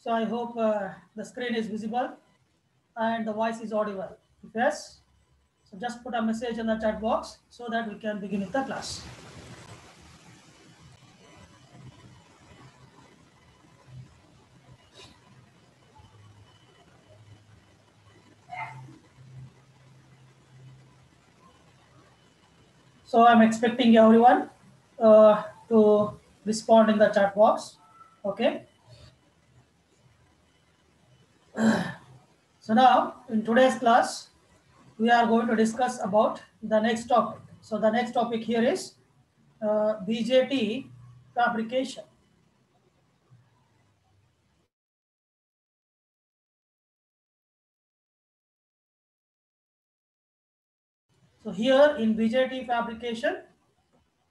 So I hope the screen is visible and the voice is audible. If yes, so just put a message in the chat box so that we can begin with the class. So I'm expecting everyone to respond in the chat box. Okay. So now in today's class, we are going to discuss about the next topic. So the next topic here is BJT fabrication. So here in BJT fabrication,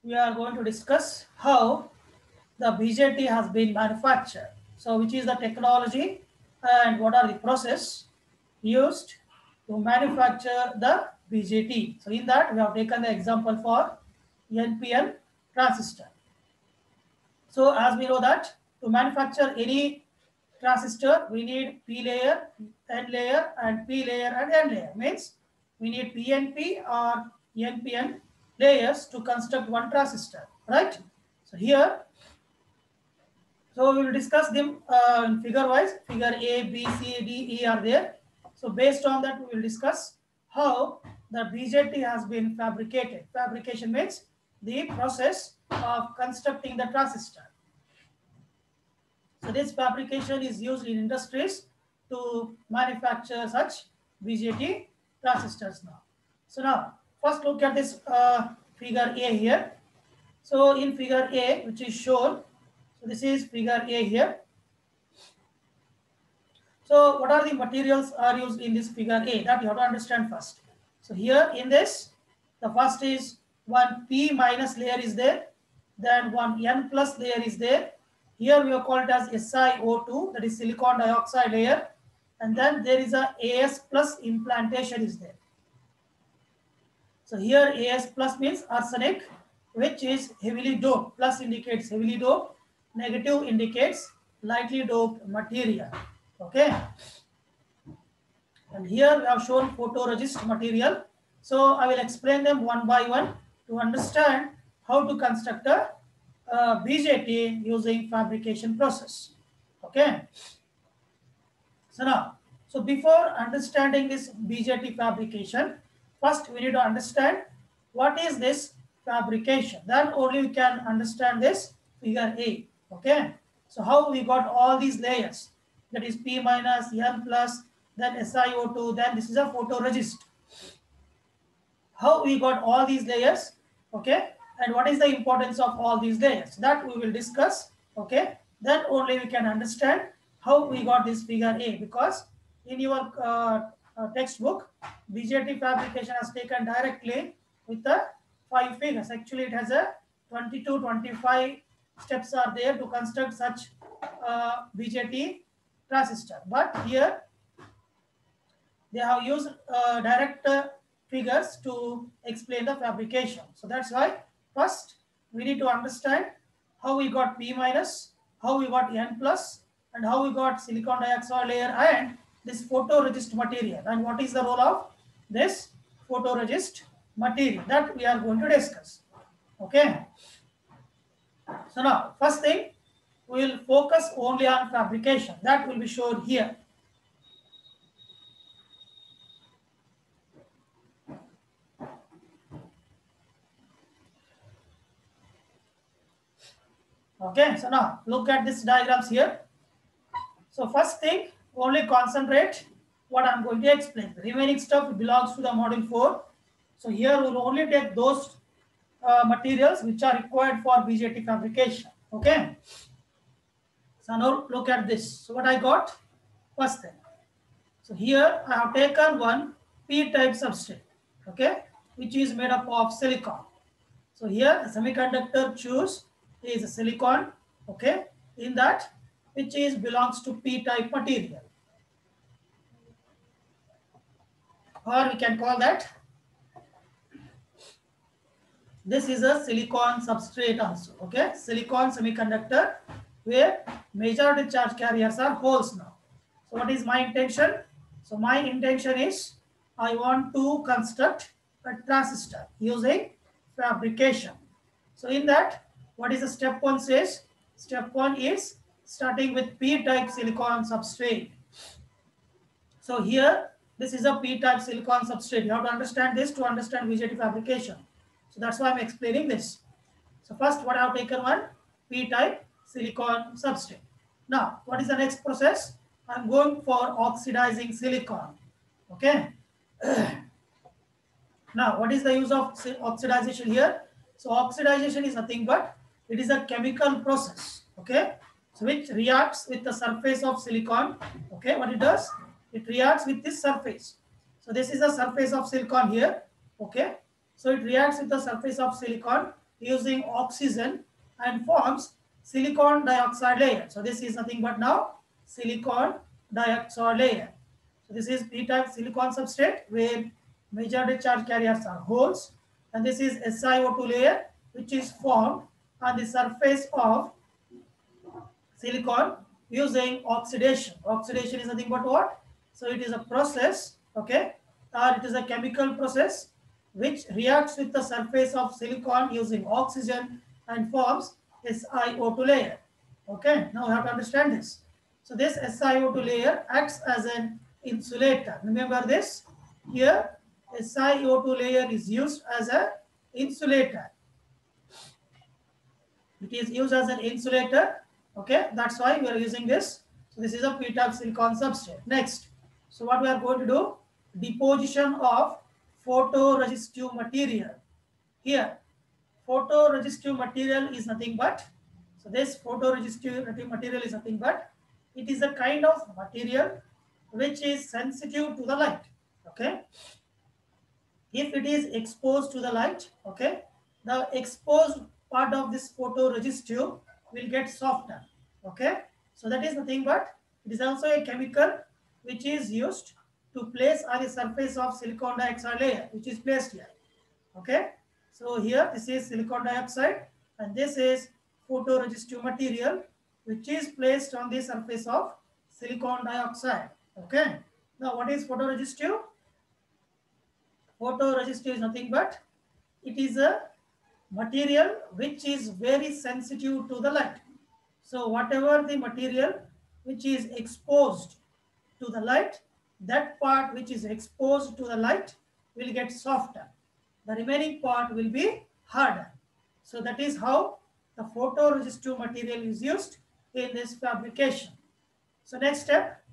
we are going to discuss how the BJT has been manufactured. So which is the technology and what are the process used to manufacture the BJT. So in that we have taken the example for NPN transistor. So as we know that to manufacture any transistor, we need P layer, N layer, and P layer and N layer. Means we need PNP or NPN layers to construct one transistor, right? So here, so we will discuss them in figure wise. Figure A, B, C, D, E are there. So based on that, we will discuss how the BJT has been fabricated. Fabrication means the process of constructing the transistor. So this fabrication is used in industries to manufacture such BJT transistors now. So now, first look at this figure A here. So in figure A, which is shown, so this is figure A here. So what are the materials are used in this figure A? That you have to understand first. So here in this, the first is one P minus layer is there, then one N plus layer is there. Here we have called it as SiO2, that is silicon dioxide layer, and then there is a As plus implantation is there. So here As plus means arsenic, which is heavily doped. Plus indicates heavily doped, negative indicates lightly doped material. Okay. And here we have shown photoresist material. So I will explain them one by one to understand how to construct a BJT using fabrication process. Okay. So now, so before understanding this BJT fabrication, first we need to understand what is this fabrication. Then only we can understand this figure A. Okay. So how we got all these layers, that is P minus, N plus, then SiO2, then this is a photoresist. How we got all these layers, okay, and what is the importance of all these layers, that we will discuss. Okay, then only we can understand how we got this figure A, because in your textbook, BJT fabrication has taken directly with the 5 figures. Actually, it has a 22, 25 steps are there to construct such BJT transistor. But here they have used direct figures to explain the fabrication. So that's why first we need to understand how we got P minus, how we got N plus, and how we got silicon dioxide layer and this photoresist material, and what is the role of this photoresist material, that we are going to discuss. Okay. So now, first thing, we will focus only on fabrication. That will be shown here. Okay, so now look at these diagrams here. So first thing, only concentrate what I'm going to explain. The remaining stuff belongs to the module 4. So here we'll only take those materials which are required for BJT fabrication. Okay. So now look at this. So what I got, first thing. So here I have taken one P-type substrate, okay, which is made up of silicon. So here the semiconductor choose is silicon, okay, in that which is belongs to P-type material, or we can call that this is a silicon substrate also. Okay, silicon semiconductor where majority charge carriers are holes now. So what is my intention? So my intention is I want to construct a transistor using fabrication. So in that, what is the step 1 says? Step 1 is starting with P-type silicon substrate. So here, this is a P-type silicon substrate. You have to understand this to understand BJT fabrication. So that's why I'm explaining this. So first, what I have taken one P-type silicon substrate. Now, what is the next process? I'm going for oxidizing silicon. Okay. Now, what is the use of oxidization here? So oxidization is nothing but it is a chemical process. Okay. So which reacts with the surface of silicon. Okay. What it does? It reacts with this surface. So this is the surface of silicon here. Okay. So it reacts with the surface of silicon using oxygen and forms silicon dioxide layer. So this is nothing but now silicon dioxide layer. So this is P-type silicon substrate where majority charge carriers are holes, and this is SiO2 layer which is formed on the surface of silicon using oxidation. Oxidation is nothing but what? So it is a process, okay, or it is a chemical process which reacts with the surface of silicon using oxygen and forms SiO2 layer. Okay, now we have to understand this. So this SiO2 layer acts as an insulator. Remember this. Here, SiO2 layer is used as an insulator. It is used as an insulator. Okay, that's why we are using this. So this is a p-type silicon substrate. Next, so what we are going to do? Deposition of photoresistive material. Here, photoresistive material is nothing but, so this photoresistive material is nothing but, it is a kind of material which is sensitive to the light. Okay, if it is exposed to the light, okay, the exposed part of this photoresistive will get softer. Okay, so that is nothing but, it is also a chemical which is used to place on the surface of silicon dioxide layer, which is placed here. Okay, so here this is silicon dioxide and this is photoresistive material which is placed on the surface of silicon dioxide. Okay, now what is photoresistive? Photoresistive is nothing but, it is a material which is very sensitive to the light. So whatever the material which is exposed to the light, that part which is exposed to the light will get softer. The remaining part will be harder. So that is how the photoresistive material is used in this fabrication. So next step.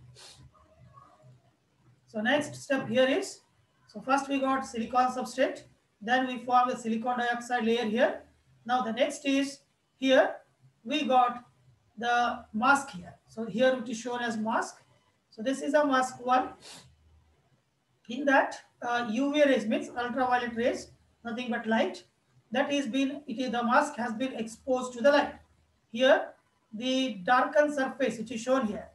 So next step here is, so first we got silicon substrate, then we form the silicon dioxide layer here. Now the next is, here we got the mask here. So here it is shown as mask. So this is a mask one. In that UV rays means ultraviolet rays, nothing but light. That is been, it is, the mask has been exposed to the light. Here the darkened surface which is shown here.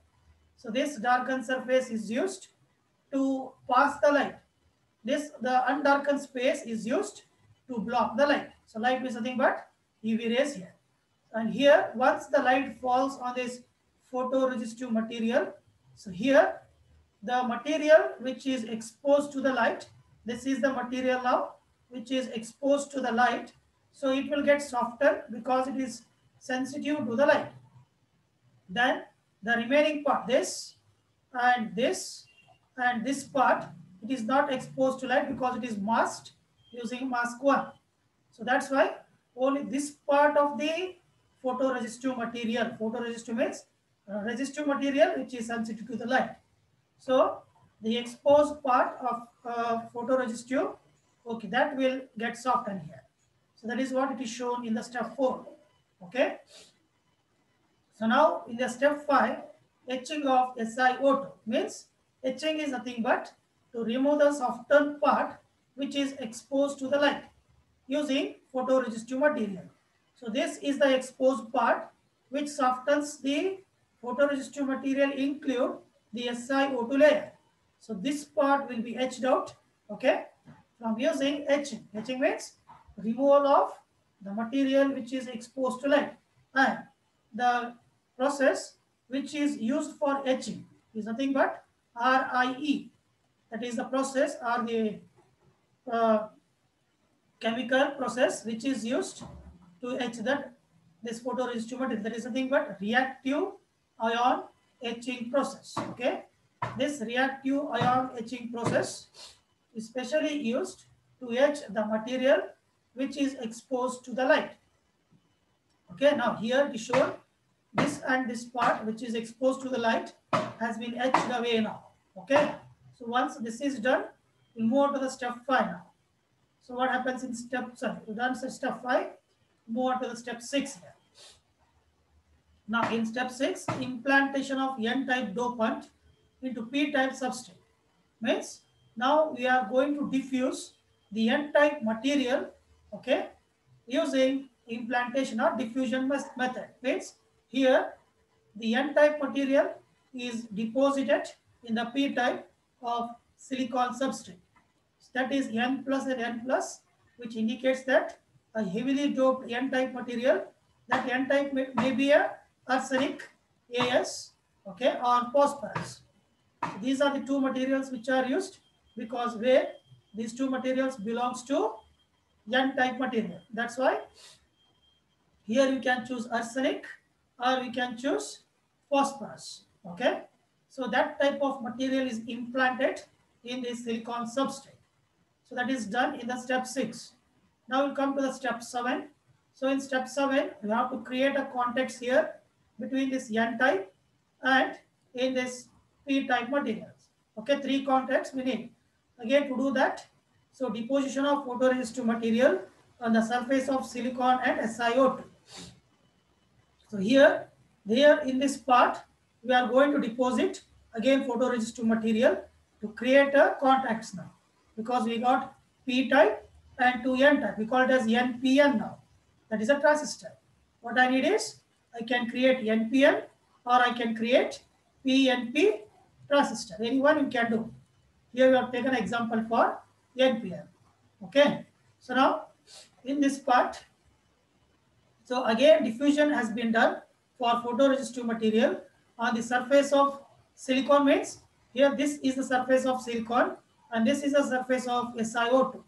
So this darkened surface is used to pass the light. This, the undarkened space is used to block the light. So light means nothing but UV rays here. And here once the light falls on this photoresistive material, so here the material which is exposed to the light, this is the material now which is exposed to the light, so it will get softer because it is sensitive to the light. Then the remaining part, this and this and this part, it is not exposed to light because it is masked using mask 1. So that's why only this part of the photoresistive material, photoresistive means resistive material which is sensitive to the light. So the exposed part of photoresistive, okay, that will get softened here. So that is what it is shown in the step 4. Okay. So now in the step 5, etching of SiO2 means, etching is nothing but to remove the softened part which is exposed to the light using photoresistive material. So this is the exposed part which softens the photoresistive material, include the SiO2 layer. So this part will be etched out, okay, from using etching. Etching means removal of the material which is exposed to light, and the process which is used for etching is nothing but RIE. That is the process or the chemical process which is used to etch that this photoresistive material. That is nothing but reactive ion etching process. Okay, this reactive ion etching process is specially used to etch the material which is exposed to the light. Okay, now here it is shown, this and this part which is exposed to the light has been etched away now. Okay, so once this is done, we move on to the step 5 now. So what happens in step, sorry, we done step 5, move on to the step 6 here. Now in step 6, implantation of N-type dopant into P-type substrate means, now we are going to diffuse the N-type material, okay, using implantation or diffusion method. Means here the N-type material is deposited in the P-type of silicon substrate. So that is N plus and N plus, which indicates that a heavily doped N-type material, that N-type may be a arsenic, As, okay, or phosphorus. So these are the two materials which are used, because where these two materials belongs to N-type material. That's why here you can choose arsenic or you can choose phosphorus. Okay, So that type of material is implanted in the silicon substrate. So that is done in the step 6. Now we come to the step 7. So in step 7, we have to create a context here between this N type and in this P type materials. Okay, 3 contacts we need. Again, to do that, so deposition of photoresistive material on the surface of silicon and SiO2. So here in this part, we are going to deposit again photoresistive material to create a contacts now, because we got P type and 2N type. We call it as NPN now. That is a transistor. What I need is I can create NPN or I can create PNP transistor. Any one you can do. Here we have taken an example for NPN. Okay. So now in this part, so again, diffusion has been done for photoresistive material on the surface of silicon. Means here this is the surface of silicon and this is the surface of SiO2.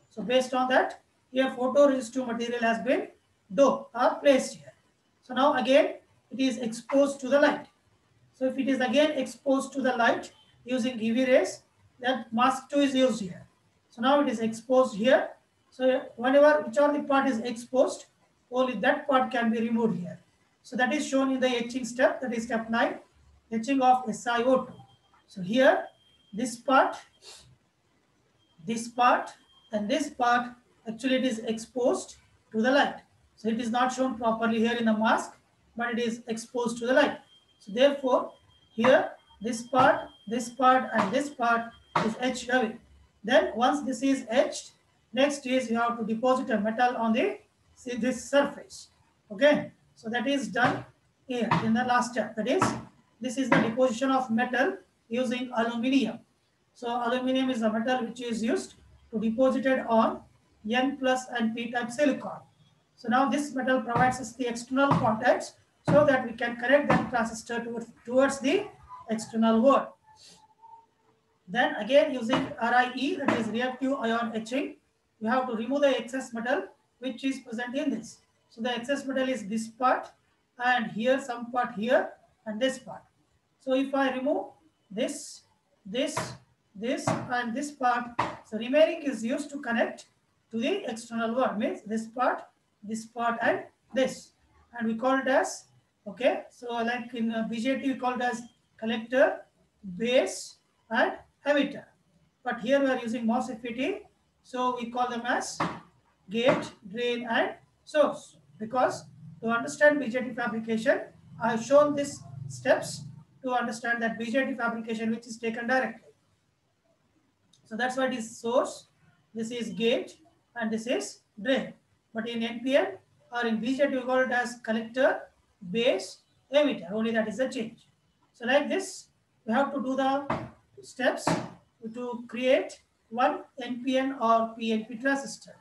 So based on that, here photoresistive material has been doped or placed here. So now again, it is exposed to the light. So if it is again exposed to the light using UV rays, that mask 2 is used here. So now it is exposed here. So whenever whichever the part is exposed, only that part can be removed here. So that is shown in the etching step, that is step 9, etching of SiO2. So here, this part, and this part, actually it is exposed to the light. So it is not shown properly here in the mask, but it is exposed to the light. So therefore, here this part, and this part is etched away. Then once this is etched, next is you have to deposit a metal on the this surface. Okay, so that is done here in the last step. That is, this is the deposition of metal using aluminium. So aluminum is the metal which is used to deposit it on N plus and P type silicon. So now this metal provides us the external contacts so that we can connect that transistor towards the external world. Then again using RIE, that is reactive ion etching, you have to remove the excess metal which is present in this. So the excess metal is this part and here some part here and this part. So if I remove this and this part, so remaining is used to connect to the external world, means this part and this, and we call it as, okay, so like in BJT we call it as collector, base and emitter, but here we are using MOSFET, so we call them as gate, drain and source, because to understand BJT fabrication I have shown these steps to understand that BJT fabrication which is taken directly. So that's why it is source, this is gate and this is drain. But in NPN or in BJT we call it as collector, base, emitter, only that is the change. So like this, we have to do the steps to create one NPN or PNP transistor.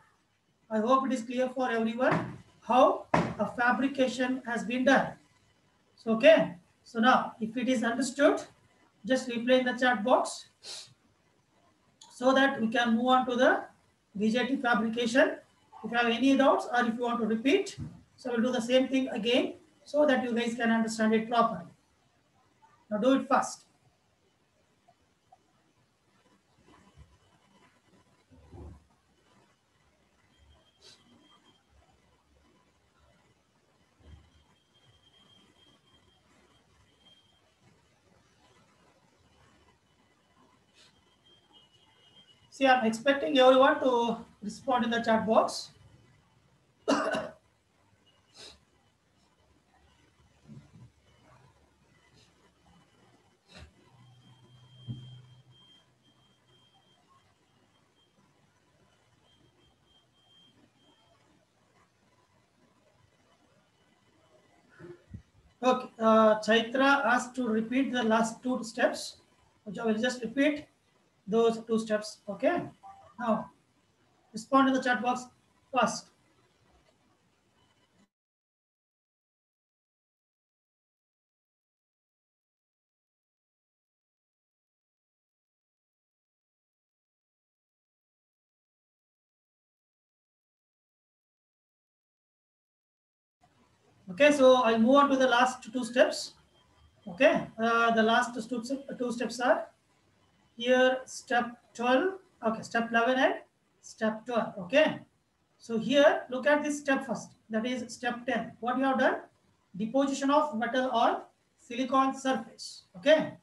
I hope it is clear for everyone how a fabrication has been done. So okay, so now if it is understood, just reply in the chat box so that we can move on to the BJT fabrication. If you have any doubts or if you want to repeat, so we'll do the same thing again so that you guys can understand it properly. Now do it fast. See, I'm expecting everyone to respond in the chat box. Okay, Chaitra asked to repeat the last 2 steps, which I will just repeat those 2 steps. Okay, now respond in the chat box first. Okay, so I move on to the last 2 steps. Okay, the last two steps are here step 12, okay, step 11 and step 12. Okay, so here look at this step first, that is step 10. What you have done? Deposition of metal on silicon surface. Okay,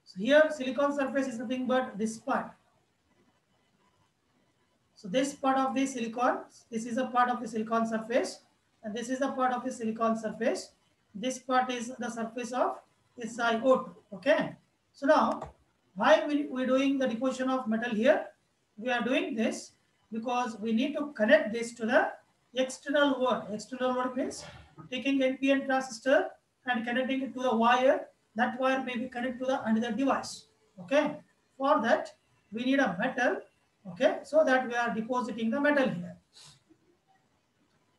so here silicon surface is nothing but this part. So this part of the silicon, this is a part of the silicon surface, and this is a part of the silicon surface. This part is the surface of SiO2. Okay. So now, why we doing the deposition of metal here? We are doing this because we need to connect this to the external world. External world means taking NPN transistor and connecting it to the wire. That wire may be connected to the another device. Okay. For that, we need a metal. Okay, so that we are depositing the metal here.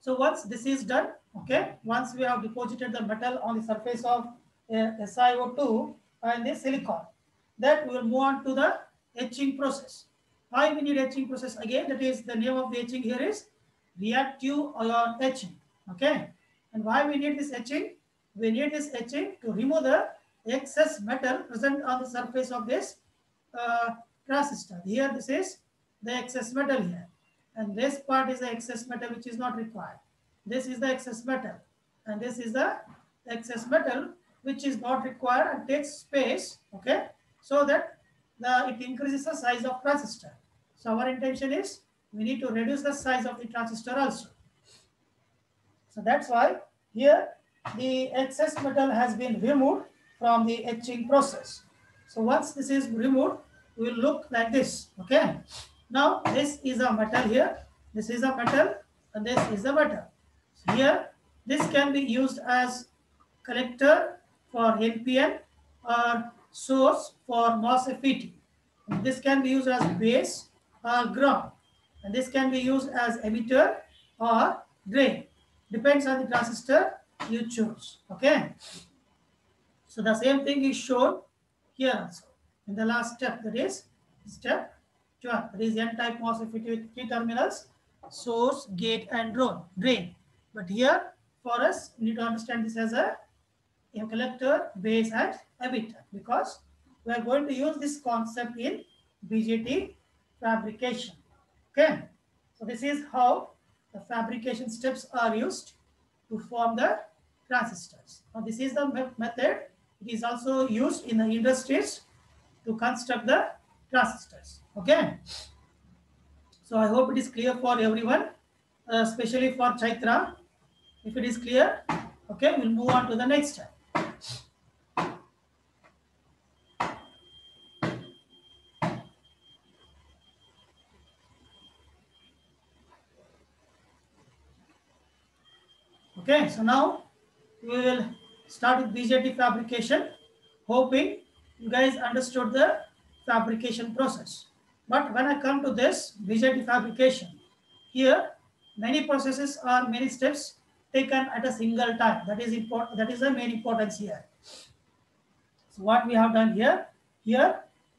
So once this is done, okay, once we have deposited the metal on the surface of SiO2 and the silicon, then we will move on to the etching process. Why we need etching process again? That is the name of the etching here is reactive ion etching. Okay, and why we need this etching? We need this etching to remove the excess metal present on the surface of this transistor. Here this is the excess metal here, and this part is the excess metal which is not required. This is the excess metal, and this is the excess metal which is not required and takes space. Okay, so that it increases the size of transistor. So our intention is we need to reduce the size of the transistor also. So that's why here the excess metal has been removed from the etching process. So once this is removed, we will look like this. Okay. Now this is a metal here. This is a metal, and this is a metal. So here this can be used as collector for NPN or source for MOSFET. This can be used as base or ground, and this can be used as emitter or drain. Depends on the transistor you choose. Okay. So the same thing is shown here also in the last step, that is step 12. That is N-type MOSFET with 3 terminals, source, gate, and drain. But here for us, we need to understand this as a collector, base, and emitter, because we are going to use this concept in BJT fabrication. Okay, so this is how the fabrication steps are used to form the transistors. Now this is the method. It is also used in the industries to construct the transistors. Okay, so I hope it is clear for everyone, especially for Chaitra. If it is clear, okay, we'll move on to the next step. Okay, so now we will start with BJT fabrication, hoping you guys understood the fabrication process. But when I come to this BJT fabrication, here many processes or many steps taken at a single time. That is important. That is the main importance here. So what we have done here,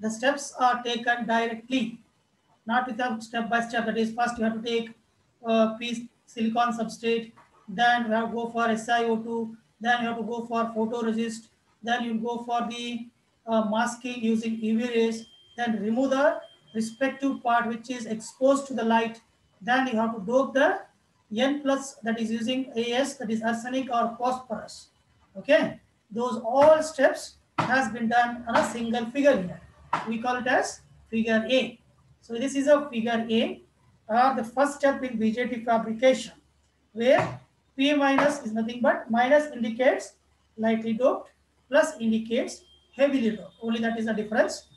the steps are taken directly, not without step by step. That is, first you have to take a piece silicon substrate, then you have to go for SiO2, then you have to go for photoresist, then you go for the masking using UV rays, then remove the respective part which is exposed to the light, then you have to dope the N plus, that is using AS, that is arsenic or phosphorus. Okay, those all steps has been done on a single figure here. We call it as figure A. So this is a figure A, or the first step in BJT fabrication, where P minus is nothing but minus indicates lightly doped, plus indicates heavily doped. Only that is the difference.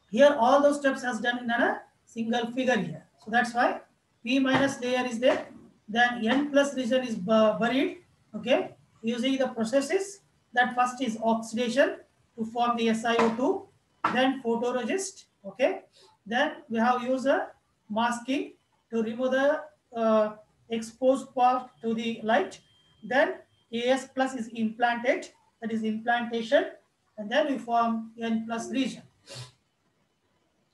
Here all those steps has done in a single figure here. So that's why P minus layer is there. Then N plus region is buried. Okay, using the processes. That first is oxidation to form the SiO2, then photoresist. Okay, then we have used a masking to remove the exposed part to the light. Then AS plus is implanted, that is implantation, and then we form N plus region.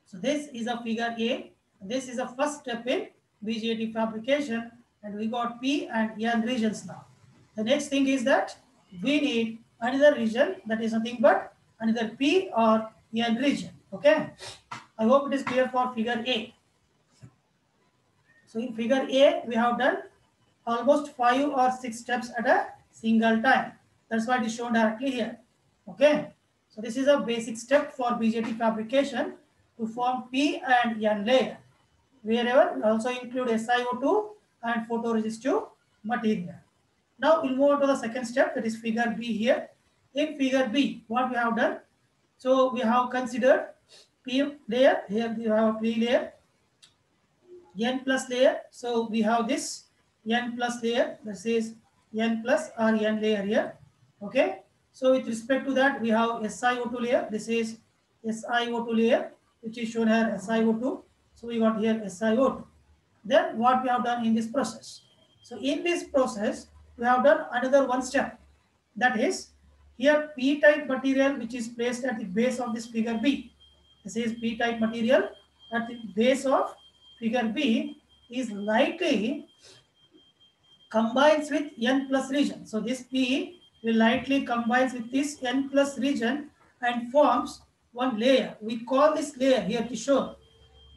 So this is a figure A. This is the first step in BJT fabrication, and we got P and N regions now. The next thing is that we need another region that is nothing but another P or N region. Okay, I hope it is clear for figure A. So in figure A, we have done almost 5 or 6 steps at a single time. That's why it is shown directly here. Okay. So this is a basic step for BJT fabrication to form P and N layer. Wherever we also include SiO2 and photoresistive material. Now we'll move on to the second step, that is figure B here. In figure B, what we have done? So we have considered P layer. Here we have a P layer, N plus layer. So we have this N plus layer. This is N plus or N layer here. Okay. So with respect to that, we have SiO2 layer. This is SiO2 layer, which is shown here SiO2. So we got here SiO2. Then what we have done in this process? So in this process, we have done another one step. That is here P-type material which is placed at the base of this figure B. This is P-type material at the base of figure B is lightly combines with N plus region. So this P will lightly combines with this N plus region and forms one layer. We call this layer here to show.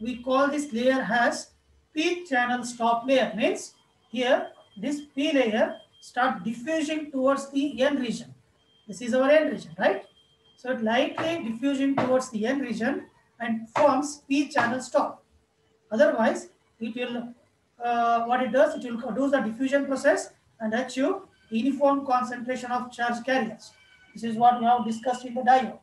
We call this layer as P channel stop layer. Means here this P layer start diffusing towards the N region. This is our N region, right? So it lightly diffusing towards the N region and forms P channel stop. Otherwise, it will what it does, it will produce the diffusion process and achieve uniform concentration of charge carriers. This is what we have discussed in the diagram.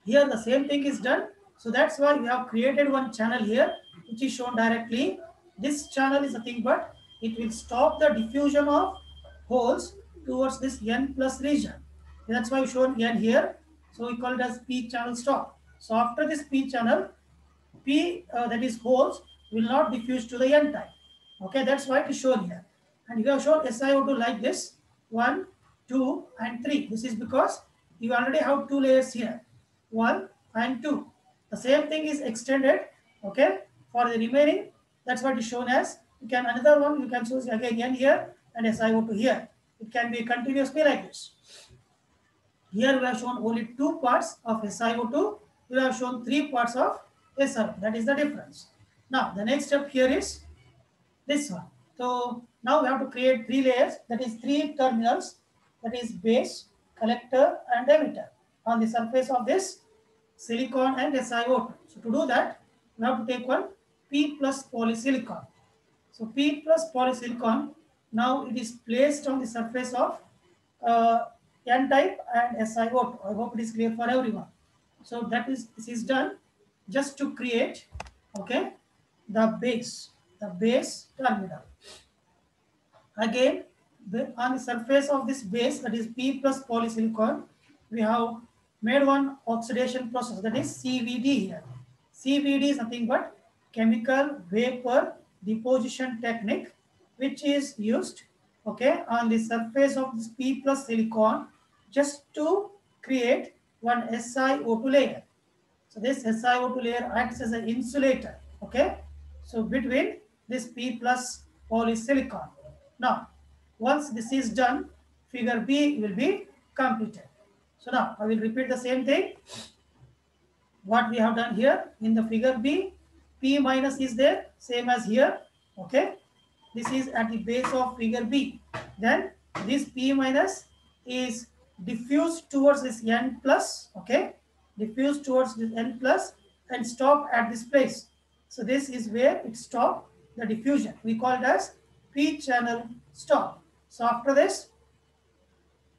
Here the same thing is done. So that's why we have created one channel here, which is shown directly. This channel is nothing but it will stop the diffusion of holes towards this N plus region. That's why we shown N here. So we call it as P channel stop. So after this P channel, P that is holes will not diffuse to the N type. Okay, that's why it is shown here. And you have shown SiO2 like this 1, 2, and 3. This is because you already have 2 layers here, 1 and 2. The same thing is extended. Okay, for the remaining, that's what is shown as. You can another one you can choose again N here and SiO2 here. It can be continuously like this. Here we have shown only 2 parts of SiO2. We have shown 3 parts of SiO2. That is the difference. Now the next step here is this one. So now we have to create 3 layers. That is 3 terminals. That is base, collector, and emitter on the surface of this silicon and SiO2. So to do that, we have to take one P plus polysilicon. So P plus polysilicon, now it is placed on the surface of N-type and SiO2. I hope it is clear for everyone. So this is done just to create, okay, the base terminal. Again, on the surface of this base, that is P plus polysilicon, we have made one oxidation process, that is CVD here. CVD is nothing but chemical vapor deposition technique, which is used, okay, on the surface of this P plus silicon just to create one SiO2 layer. So this SiO2 layer acts as an insulator, okay, so between this P plus polysilicon. Now, once this is done, figure B will be completed. So now I will repeat the same thing. What we have done here in the figure B, P minus is there, same as here. Okay, this is at the base of figure B. Then this P minus is diffused towards this N plus. Okay, diffused towards this N plus and stop at this place. So this is where it stopped the diffusion. We call it as P channel stop. So after this,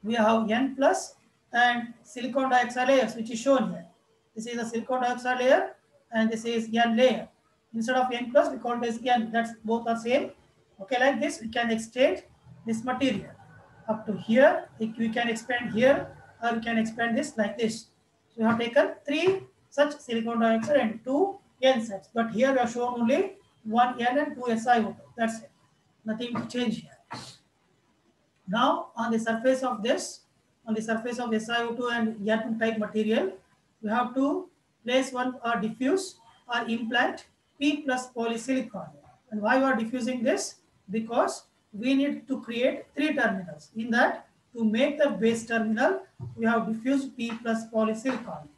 we have N plus and silicon dioxide layers, which is shown here. This is the silicon dioxide layer and this is N layer. Instead of N plus, we call it as N. That's both are same. Okay, like this, we can extend this material up to here. We can expand here, or we can expand this like this. So we have taken 3 such silicon dioxide and 2 N sets. But here we have shown only 1 N and 2 SiO2. That's it. Nothing to change here. Now on the surface of this, on the surface of SiO2 and N type material, we have to place one or diffuse or implant P plus polysilicon. And why we are diffusing this? Because we need to create 3 terminals. In that, To make the base terminal, we have diffused P plus polysilicon.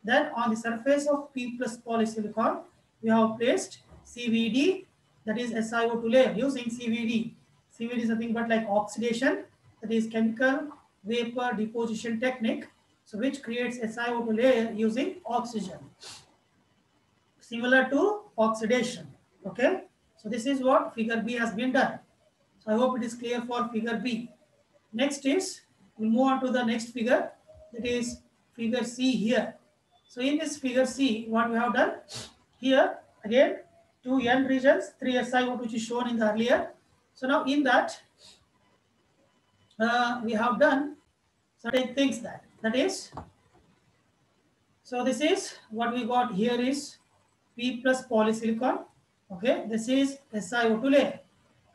Then on the surface of P plus polysilicon, we have placed CVD, that is SiO2 layer using CVD. CVD is nothing but like oxidation, that is chemical vapor deposition technique, so which creates SiO2 layer using oxygen, similar to oxidation. Okay, so this is what figure B has been done. So I hope it is clear for figure B. Next is, we'll move on to the next figure, that is figure C here. So in this figure C, what we have done here, again, two N regions, 3 SiO2 which is shown in the earlier. So now in that, we have done certain things that is, so this is what we got here is P plus polysilicon. Okay, this is SiO2 layer,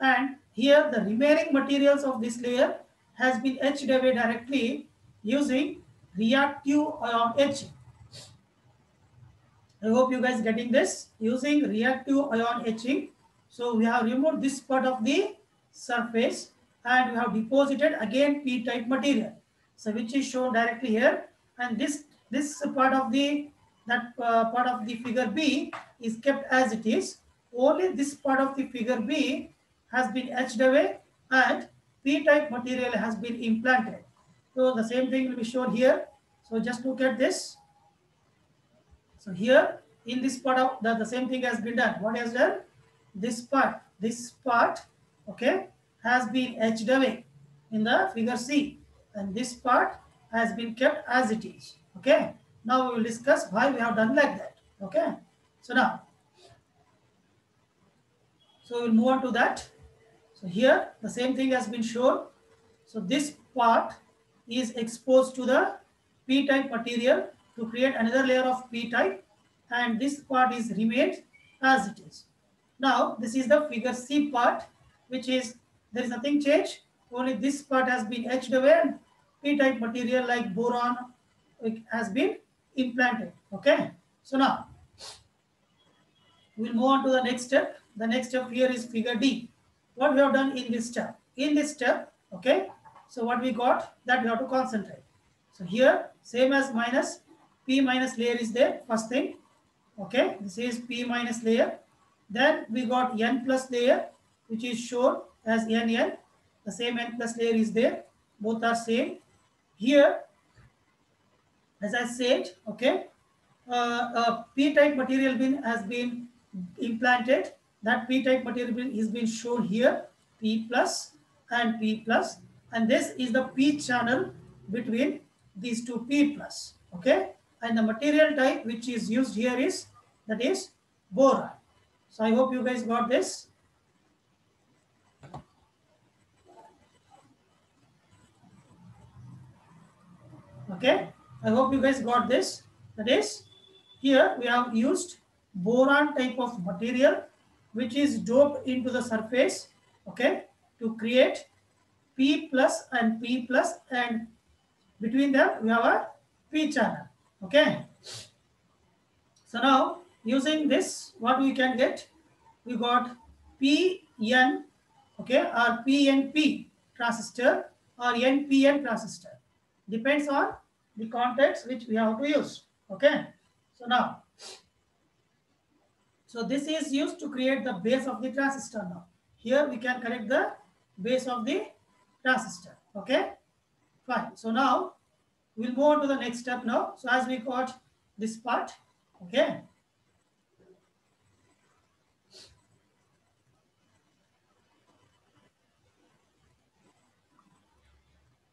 and here the remaining materials of this layer has been etched away directly using reactive ion etching. I hope you guys getting this, using reactive ion etching. So we have removed this part of the surface and we have deposited again P-type material, so which is shown directly here, and this part of the part of the figure B is kept as it is. Only this part of the figure B has been etched away and P-type material has been implanted. So the same thing will be shown here. So just look at this. So here in this part of the same thing has been done. What has done? This part, okay, has been etched away in the figure C, and this part has been kept as it is. Okay. Now we will discuss why we have done like that. Okay. So now, so we'll move on to that. So here the same thing has been shown. So this part is exposed to the P-type material to create another layer of P-type, and this part is remained as it is. Now this is the figure C part, which is, there is nothing changed, only this part has been etched away and P-type material like boron has been implanted. Okay, so now we'll move on to the next step. The next step here is figure D. What we have done in this step? In this step, okay, so what we got, that we have to concentrate. So here, same as minus, P minus layer is there, first thing. Okay, this is P minus layer. Then we got N plus layer, which is shown as NN. The same N plus layer is there. Both are same. Here, as I said, okay, P-type material has been implanted. That P-type material is been shown here, P plus and P plus, and this is the P channel between these two P plus. Okay, and the material type which is used here is, that is boron. So I hope you guys got this. Okay, I hope you guys got this. That is, here we have used boron type of material which is doped into the surface, okay, to create P plus and P plus, and between them we have a P channel. Okay, so now using this, what we can get, we got PN, okay, or PNP transistor or NPN transistor, depends on the context which we have to use. Okay, so now, so this is used to create the base of the transistor. Now here we can connect the base of the transistor. Okay, fine. So now we'll move on to the next step now. So as we got this part, okay,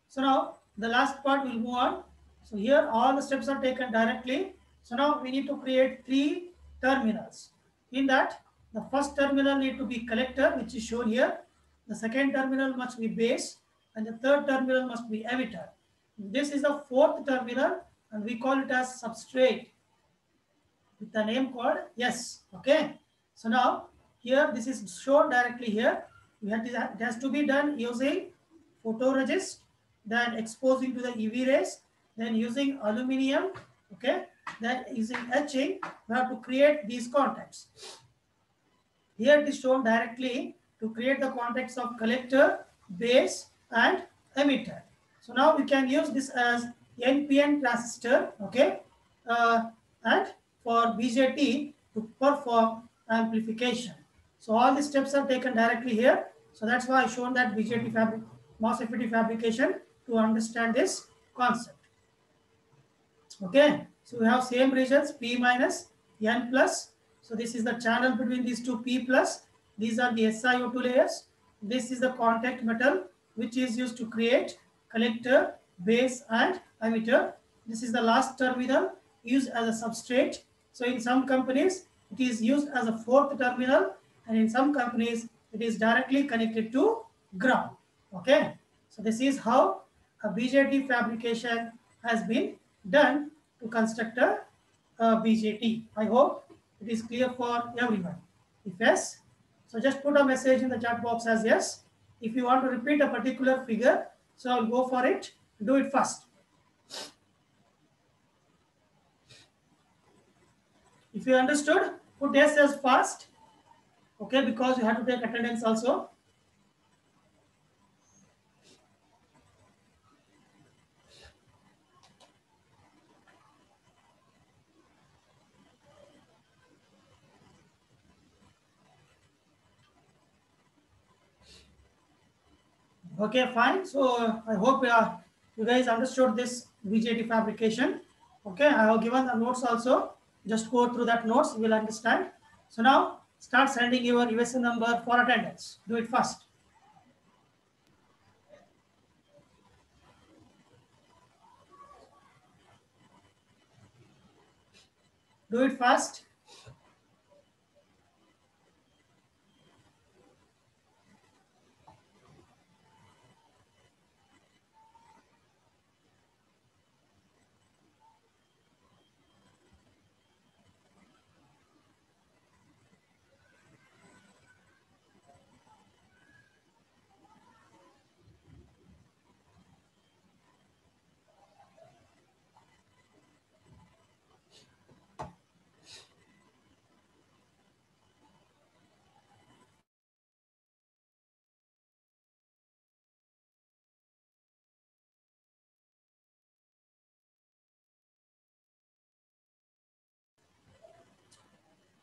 so now the last part will move on. So here all the steps are taken directly. So now we need to create 3 terminals. In that, the first terminal need to be collector, which is shown here. The second terminal must be base, and the third terminal must be emitter. This is the 4th terminal, and we call it as substrate with the name called S. Okay. So now here this is shown directly here. It has to be done using photoresist, then exposing to the UV rays, then using aluminum, okay, then using etching, we have to create these contacts. Here it is shown directly to create the contacts of collector, base, and emitter. So now we can use this as NPN transistor, okay, and for BJT to perform amplification. So all the steps are taken directly here. So that's why I shown that BJT MOSFET fabrication to understand this concept. Okay, so we have same regions P minus N plus. So this is the channel between these two P plus. These are the SiO2 layers. This is the contact metal which is used to create collector, base and emitter. This is the last terminal used as a substrate. So in some companies it is used as a fourth terminal, and in some companies it is directly connected to ground. Okay, so this is how a BJT fabrication has been done to construct a BJT. I hope it is clear for everyone. If yes, so just put a message in the chat box as yes. If you want to repeat a particular figure, so I'll go for it. Do it fast. If you understood, put yes as fast. Okay, because you have to take attendance also. Okay, fine. So I hope you guys understood this BJT fabrication. Okay, I have given the notes also. Just go through that notes, you will understand. So now start sending your USN number for attendance. Do it fast. Do it fast.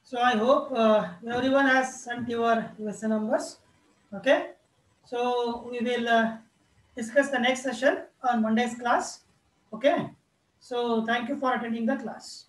So I hope everyone has sent your USN numbers. Okay. So we will discuss the next session on Monday's class. Okay. So thank you for attending the class.